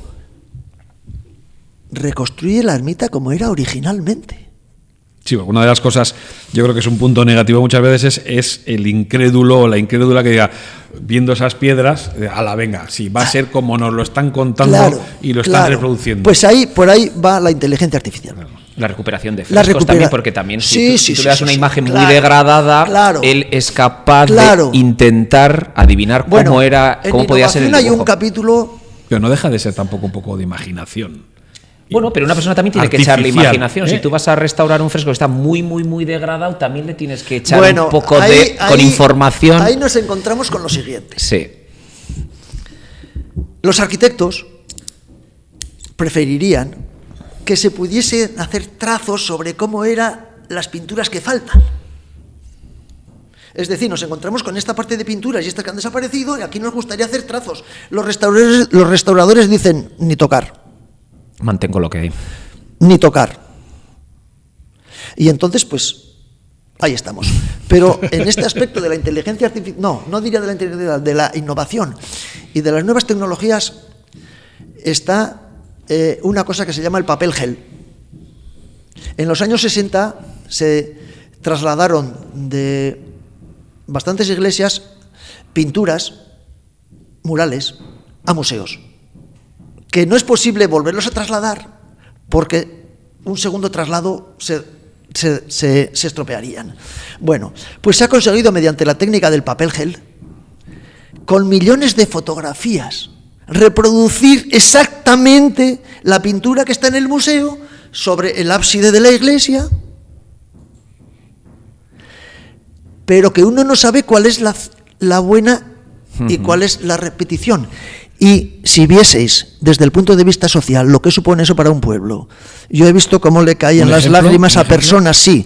C: Reconstruye la ermita como era originalmente.
A: Sí, una de las cosas, yo creo que es un punto negativo muchas veces, es el incrédulo o la incrédula que diga, viendo esas piedras, venga, sí, va a ser como nos lo están contando y lo están reproduciendo.
C: Pues por ahí va la inteligencia artificial.
A: Claro.
B: La recuperación de frescos también, porque también si tú le das una imagen muy degradada, él es capaz de intentar adivinar cómo era, cómo podía ser el dibujo.
C: Hay un capítulo...
A: Pero no deja de ser tampoco un poco de imaginación.
B: Bueno, pero una persona también tiene que echarle imaginación. Si tú vas a restaurar un fresco que está muy, muy, muy degradado, también le tienes que echar un poco con información.
C: Ahí nos encontramos con lo siguiente.
B: Sí. Los
C: arquitectos preferirían que se pudiese hacer trazos sobre cómo eran las pinturas que faltan. Es decir, nos encontramos con esta parte de pinturas y estas que han desaparecido, y aquí nos gustaría hacer trazos. Los restauradores dicen, ni tocar.
B: Mantengo lo que hay.
C: Ni tocar. Y entonces, pues, ahí estamos. Pero en este aspecto de la inteligencia artificial, no diría de la inteligencia, de la innovación y de las nuevas tecnologías, está una cosa que se llama el papel gel. En los años 60 se trasladaron de bastantes iglesias pinturas, murales, a museos, que no es posible volverlos a trasladar porque un segundo traslado se estropearían. Bueno, pues se ha conseguido mediante la técnica del papel gel, con millones de fotografías, reproducir exactamente la pintura que está en el museo sobre el ábside de la iglesia, pero que uno no sabe cuál es la buena y cuál es la repetición. Y si vieseis desde el punto de vista social lo que supone eso para un pueblo, yo he visto cómo le caían las lágrimas a personas, sí.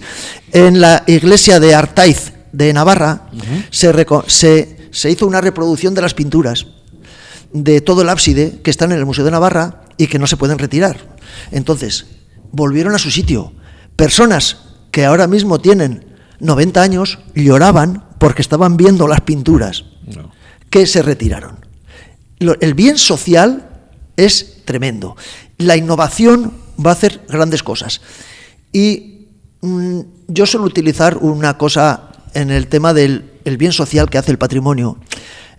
C: En la iglesia de Artaiz de Navarra se hizo una reproducción de las pinturas de todo el ábside que están en el Museo de Navarra y que no se pueden retirar. Entonces, volvieron a su sitio. Personas que ahora mismo tienen 90 años lloraban porque estaban viendo las pinturas que se retiraron. El bien social es tremendo. La innovación va a hacer grandes cosas. Y yo suelo utilizar una cosa en el tema del bien social que hace el patrimonio.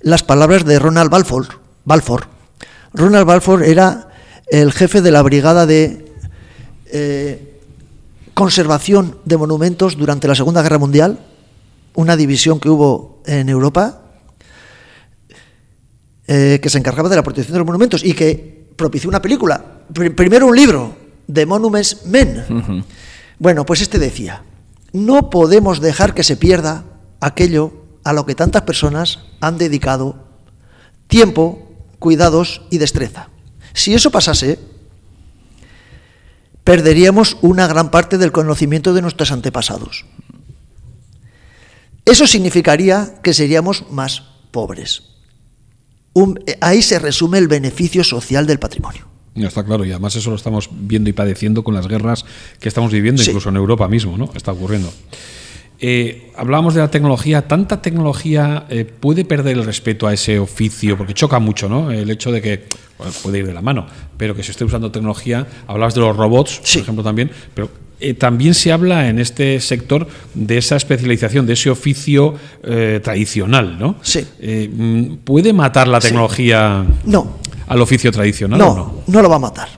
C: Las palabras de Ronald Balfour. Ronald Balfour era el jefe de la brigada de conservación de monumentos durante la Segunda Guerra Mundial, una división que hubo en Europa, que se encargaba de la protección de los monumentos y que propició una película, primero un libro, The Monuments Men. Bueno, pues este decía, no podemos dejar que se pierda aquello a lo que tantas personas han dedicado tiempo, cuidados y destreza. Si eso pasase, perderíamos una gran parte del conocimiento de nuestros antepasados. Eso significaría que seríamos más pobres. Ahí se resume el beneficio social del patrimonio.
A: Ya está claro, y además eso lo estamos viendo y padeciendo con las guerras que estamos viviendo, sí. Incluso en Europa mismo, ¿no? Está ocurriendo. Hablábamos de la tecnología. ¿Tanta tecnología puede perder el respeto a ese oficio? Porque choca mucho, ¿no? El hecho de que, bueno, puede ir de la mano, pero que se esté usando tecnología. Hablabas de los robots, sí, por ejemplo, también, pero también se habla en este sector de esa especialización, de ese oficio tradicional, ¿no?
C: Sí.
A: ¿Puede matar la tecnología al oficio tradicional?
C: No lo va a matar.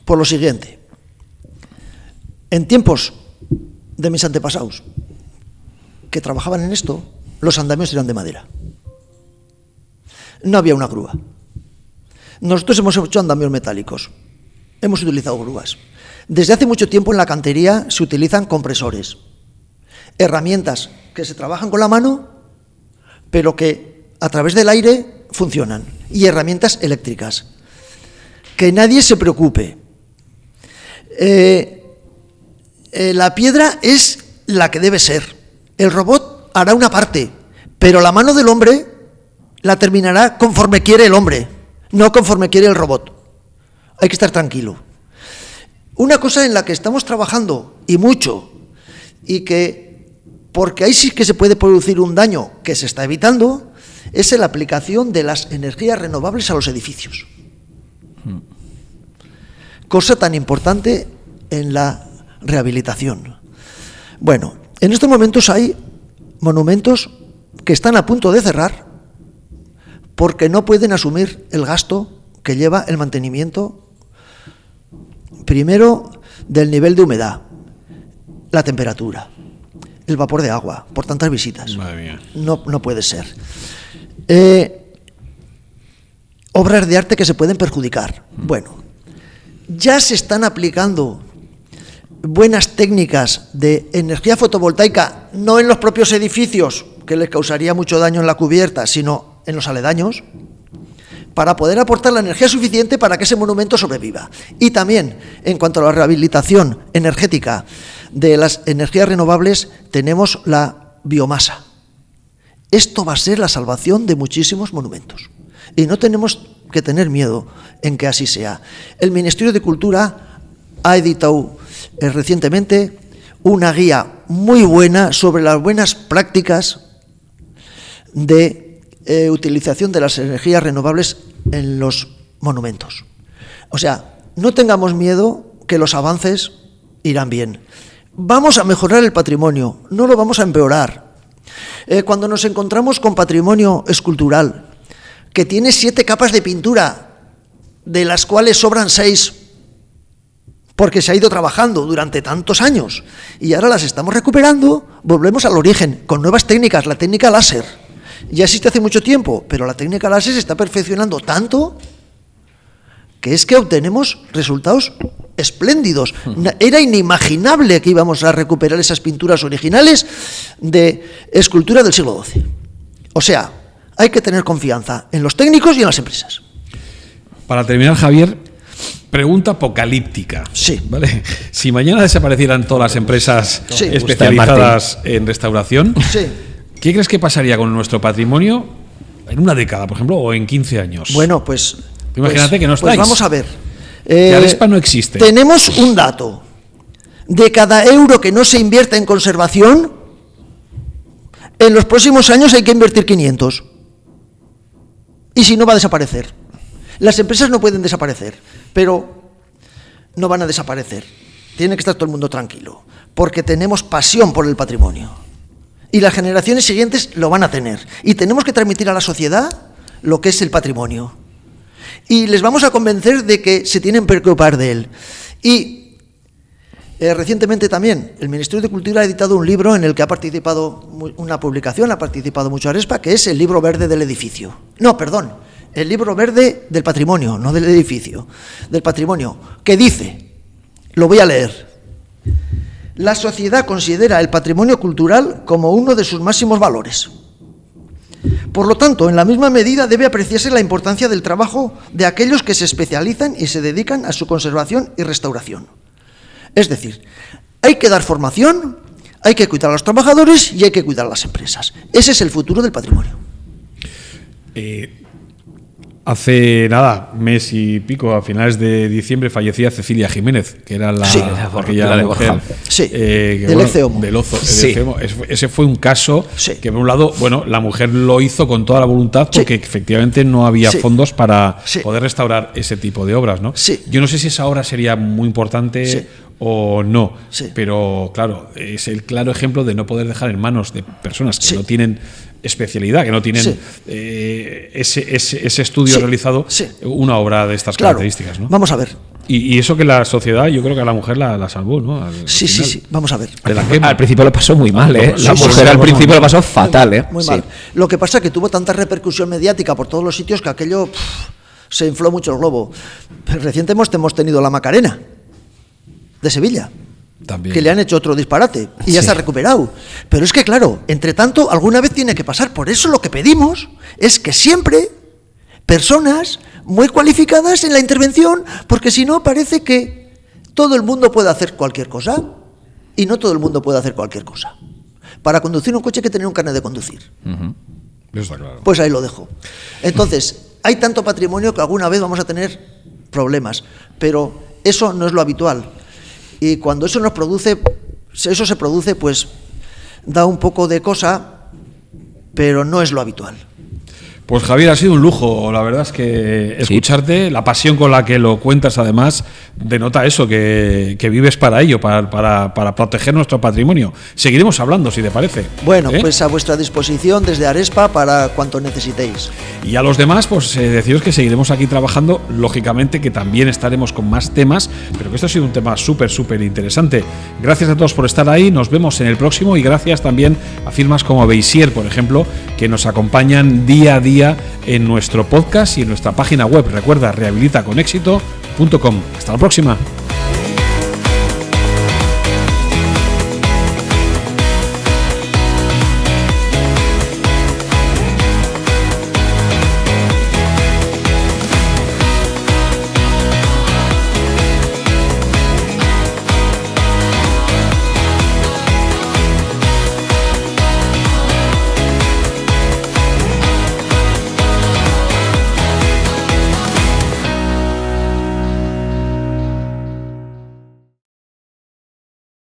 C: Por lo siguiente, en tiempos de mis antepasados que trabajaban en esto, los andamios eran de madera. No había una grúa. Nosotros hemos hecho andamios metálicos. Hemos utilizado grúas. Desde hace mucho tiempo en la cantería se utilizan compresores, herramientas que se trabajan con la mano, pero que a través del aire funcionan, y herramientas eléctricas. Que nadie se preocupe. La piedra es la que debe ser. El robot hará una parte, pero la mano del hombre la terminará conforme quiere el hombre, no conforme quiere el robot. Hay que estar tranquilo. Una cosa en la que estamos trabajando, y mucho, y que, porque ahí sí que se puede producir un daño que se está evitando, es la aplicación de las energías renovables a los edificios. Cosa tan importante en la rehabilitación. Bueno, en estos momentos hay monumentos que están a punto de cerrar porque no pueden asumir el gasto que lleva el mantenimiento, primero, del nivel de humedad, la temperatura, el vapor de agua, por tantas visitas.
A: Madre mía.
C: No puede ser. Obras de arte que se pueden perjudicar. Bueno, ya se están aplicando buenas técnicas de energía fotovoltaica, no en los propios edificios, que les causaría mucho daño en la cubierta, sino en los aledaños, para poder aportar la energía suficiente para que ese monumento sobreviva. Y también, en cuanto a la rehabilitación energética de las energías renovables, tenemos la biomasa. Esto va a ser la salvación de muchísimos monumentos. Y no tenemos que tener miedo en que así sea. El Ministerio de Cultura ha editado recientemente una guía muy buena sobre las buenas prácticas de utilización de las energías renovables en los monumentos. O sea, no tengamos miedo, que los avances irán bien. Vamos a mejorar el patrimonio, no lo vamos a empeorar. Cuando nos encontramos con patrimonio escultural, que tiene 7 capas de pintura, de las cuales sobran 6, porque se ha ido trabajando durante tantos años, y ahora las estamos recuperando, volvemos al origen, con nuevas técnicas, la técnica láser. Ya existe hace mucho tiempo, pero la técnica láser se está perfeccionando tanto que es que obtenemos resultados espléndidos. Era inimaginable que íbamos a recuperar esas pinturas originales de escultura del siglo XII. O sea, hay que tener confianza en los técnicos y en las empresas.
A: Para terminar, Javier, pregunta apocalíptica.
C: Sí.
A: ¿Vale? Si mañana desaparecieran todas las empresas especializadas en restauración, ¿qué crees que pasaría con nuestro patrimonio en una década, por ejemplo, o en 15 años?
C: Bueno, pues...
A: Imagínate que no estáis.
C: Pues vamos a ver.
A: Que Arespa no existe.
C: Tenemos un dato. De cada euro que no se invierte en conservación, en los próximos años hay que invertir 500. Y si no, va a desaparecer. Las empresas no pueden desaparecer, pero no van a desaparecer. Tiene que estar todo el mundo tranquilo, porque tenemos pasión por el patrimonio. Y las generaciones siguientes lo van a tener. Y tenemos que transmitir a la sociedad lo que es el patrimonio. Y les vamos a convencer de que se tienen que preocupar de él. Y recientemente también el Ministerio de Cultura ha editado un libro en el que ha participado, una publicación, ha participado mucho Arespa, que es el libro verde del edificio. No, perdón, el libro verde del patrimonio, no del edificio, del patrimonio, que dice, lo voy a leer: la sociedad considera el patrimonio cultural como uno de sus máximos valores. Por lo tanto, en la misma medida debe apreciarse la importancia del trabajo de aquellos que se especializan y se dedican a su conservación y restauración. Es decir, hay que dar formación, hay que cuidar a los trabajadores y hay que cuidar a las empresas. Ese es el futuro del patrimonio.
A: Hace nada, mes y pico, a finales de diciembre, fallecía Cecilia Jiménez, que era aquella mujer
C: del ECEOMO.
A: Ese fue un caso que, por un lado, bueno, la mujer lo hizo con toda la voluntad porque efectivamente no había fondos para poder restaurar ese tipo de obras, ¿no? Yo no sé si esa obra sería muy importante o no, pero claro, es el claro ejemplo de no poder dejar en manos de personas que no tienen especialidad, que no tienen ese estudio realizado, una obra de estas características, ¿no?
C: Vamos a ver.
A: Y eso que la sociedad, yo creo que a la mujer la salvó, ¿no?
C: Sí, vamos a ver.
B: Al principio lo pasó muy mal, ¿eh? La mujer al principio lo pasó fatal, ¿eh?
C: Muy mal. Lo que pasa es que tuvo tanta repercusión mediática por todos los sitios que aquello se infló mucho el globo. Recientemente hemos tenido la Macarena de Sevilla. También. Que le han hecho otro disparate y ya se ha recuperado. Pero es que, claro, entre tanto, alguna vez tiene que pasar. Por eso lo que pedimos es que siempre personas muy cualificadas en la intervención, porque si no parece que todo el mundo puede hacer cualquier cosa y no todo el mundo puede hacer cualquier cosa. Para conducir un coche hay que tener un carnet de conducir.
A: Eso está claro.
C: Pues ahí lo dejo. Entonces, hay tanto patrimonio que alguna vez vamos a tener problemas, pero eso no es lo habitual. Y cuando eso se produce, pues da un poco de cosa, pero no es lo habitual.
A: Pues Javier, ha sido un lujo, la verdad es que escucharte, la pasión con la que lo cuentas además denota eso, que vives para ello, para proteger nuestro patrimonio. Seguiremos hablando, si te parece.
C: Bueno, pues a vuestra disposición desde Arespa para cuanto necesitéis.
A: Y a los demás, pues deciros que seguiremos aquí trabajando, lógicamente que también estaremos con más temas, pero que esto ha sido un tema súper interesante. Gracias a todos por estar ahí, nos vemos en el próximo y gracias también a firmas como Beisier, por ejemplo, que nos acompañan día a día en nuestro podcast y en nuestra página web. Recuerda, rehabilitaconexito.com. Hasta la próxima.